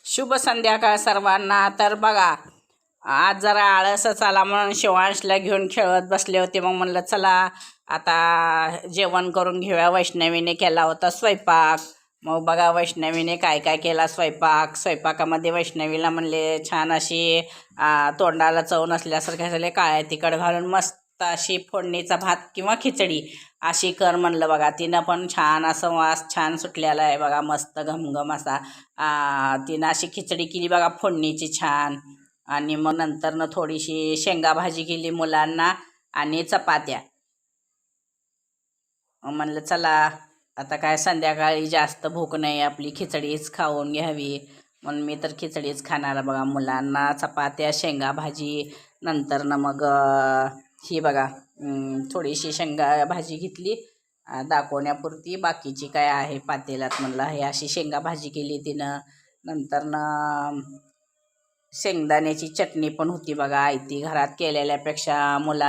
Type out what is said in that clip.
शुभ संध्याकाळ सर्वांना. तर बघा, आज जरा आळसच आला म्हणून शिवांशला घेऊन खेळत बसले होते. मग म्हणलं चला आता जेवण करून घेऊया. वैष्णवीने केला होता स्वयंपाक. मग बघा वैष्णवीने काय काय केला स्वयंपाकामध्ये वैष्णवीला म्हणले छान अशी तोंडाला चव नसल्यासारखे झाले काळ्या तिखट घालून मस्त अशी फोडणीचा भात किंवा खिचडी अशी कर म्हणलं. बघा तिनं पण छान असं वास छान सुटलेला आहे बघा, मस्त घमघम असा. तिनं अशी खिचडी केली बघा फोडणीची छान. आणि मग नंतरनं थोडीशी शेंगा भाजी केली मुलांना आणि चपात्या. म्हणलं चला आता काय संध्याकाळी जास्त भूक नाही, आपली खिचडीच खाऊन घ्यावी म्हणून मी तर खिचडीच खाणार बघा. मुलांना चपात्या शेंगा भाजी. नंतरनं मग ही बघा थोडीशी शेंगा भाजी घेतली दाखवण्यापुरती, बाकीची काय आहे पातेल्यात म्हणलं. हे अशी शेंगा भाजी केली तिनं. नंतरनं शेंगदाण्याची चटणी पण होती बघा, आयती घरात केलेल्यापेक्षा मुला